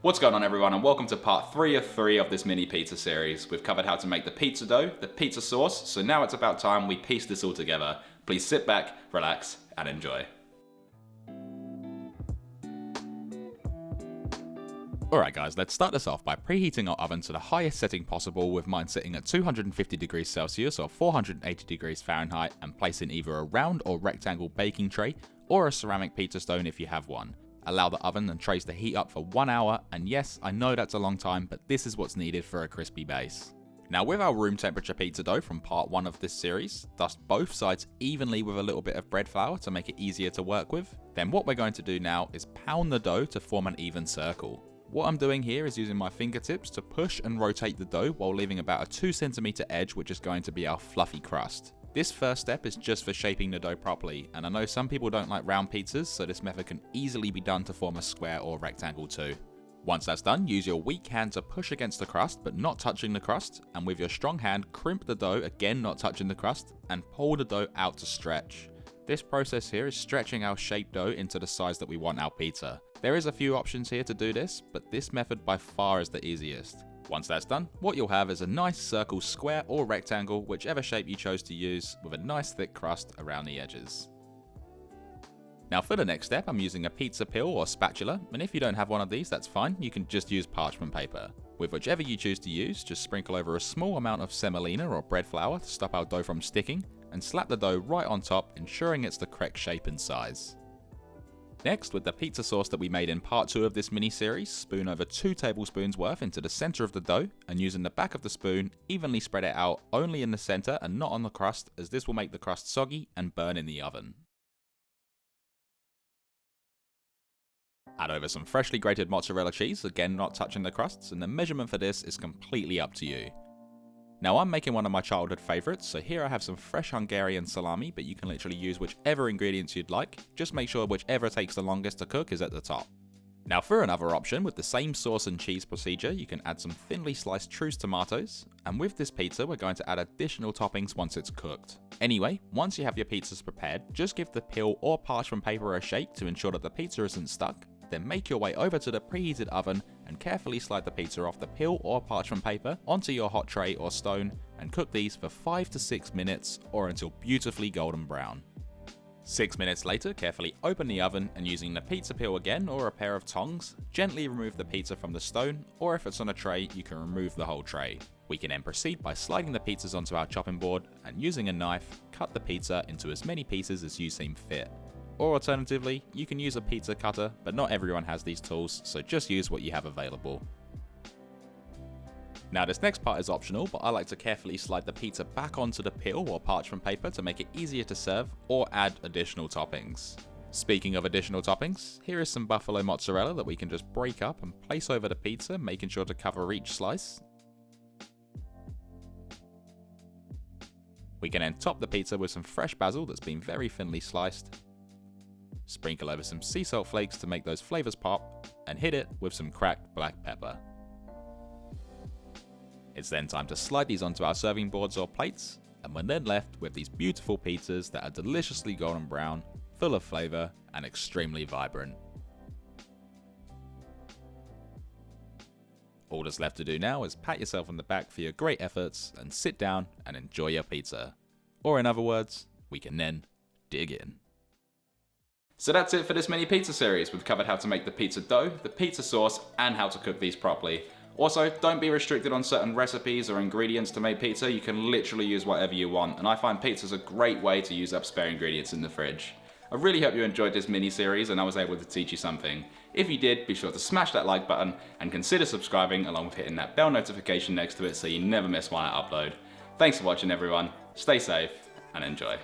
What's going on everyone, and welcome to part 3 of 3 of this mini pizza series. We've covered how to make the pizza dough, the pizza sauce, so now it's about time we piece this all together. Please sit back, relax, and enjoy. Alright guys, let's start this off by preheating our oven to the highest setting possible, with mine sitting at 250 degrees Celsius or 480 degrees Fahrenheit, and placing either a round or rectangle baking tray or a ceramic pizza stone if you have one. Allow the oven and trays to heat up for 1 hour, and yes, I know that's a long time, but this is what's needed for a crispy base. Now with our room temperature pizza dough from part 1 of this series, dust both sides evenly with a little bit of bread flour to make it easier to work with. Then what we're going to do now is pound the dough to form an even circle. What I'm doing here is using my fingertips to push and rotate the dough while leaving about a 2 cm edge, which is going to be our fluffy crust. This first step is just for shaping the dough properly, and I know some people don't like round pizzas, so this method can easily be done to form a square or rectangle too. Once that's done, use your weak hand to push against the crust but not touching the crust, and with your strong hand crimp the dough, again not touching the crust, and pull the dough out to stretch. This process here is stretching our shaped dough into the size that we want our pizza. There is a few options here to do this, but this method by far is the easiest. Once that's done, what you'll have is a nice circle, square or rectangle, whichever shape you chose to use, with a nice thick crust around the edges. Now for the next step, I'm using a pizza peel or spatula, and if you don't have one of these, that's fine, you can just use parchment paper. With whichever you choose to use, just sprinkle over a small amount of semolina or bread flour to stop our dough from sticking, and slap the dough right on top, ensuring it's the correct shape and size. Next, with the pizza sauce that we made in part 2 of this mini series, spoon over 2 tablespoons worth into the center of the dough, and using the back of the spoon, evenly spread it out only in the center and not on the crust, as this will make the crust soggy and burn in the oven. Add over some freshly grated mozzarella cheese, again not touching the crusts, and the measurement for this is completely up to you. Now I'm making one of my childhood favourites, so here I have some fresh Hungarian salami, but you can literally use whichever ingredients you'd like, just make sure whichever takes the longest to cook is at the top. Now for another option, with the same sauce and cheese procedure, you can add some thinly sliced Truss tomatoes, and with this pizza we're going to add additional toppings once it's cooked. Anyway, once you have your pizzas prepared, just give the peel or parchment paper a shake to ensure that the pizza isn't stuck, then make your way over to the preheated oven and carefully slide the pizza off the peel or parchment paper onto your hot tray or stone, and cook these for 5 to 6 minutes or until beautifully golden brown. 6 minutes later, carefully open the oven and using the pizza peel again or a pair of tongs, gently remove the pizza from the stone, or if it's on a tray, you can remove the whole tray. We can then proceed by sliding the pizzas onto our chopping board and using a knife, cut the pizza into as many pieces as you seem fit. Or alternatively, you can use a pizza cutter, but not everyone has these tools, so just use what you have available. Now this next part is optional, but I like to carefully slide the pizza back onto the peel or parchment paper to make it easier to serve, or add additional toppings. Speaking of additional toppings, here is some buffalo mozzarella that we can just break up and place over the pizza, making sure to cover each slice. We can then top the pizza with some fresh basil that's been very thinly sliced. Sprinkle over some sea salt flakes to make those flavors pop, and hit it with some cracked black pepper. It's then time to slide these onto our serving boards or plates, and we're then left with these beautiful pizzas that are deliciously golden brown, full of flavor, and extremely vibrant. All that's left to do now is pat yourself on the back for your great efforts and sit down and enjoy your pizza. Or in other words, we can then dig in. So that's it for this mini pizza series. We've covered how to make the pizza dough, the pizza sauce, and how to cook these properly. Also, don't be restricted on certain recipes or ingredients to make pizza. You can literally use whatever you want, and I find pizza's a great way to use up spare ingredients in the fridge. I really hope you enjoyed this mini series and I was able to teach you something. If you did, be sure to smash that like button and consider subscribing along with hitting that bell notification next to it so you never miss one I upload. Thanks for watching everyone, stay safe and enjoy.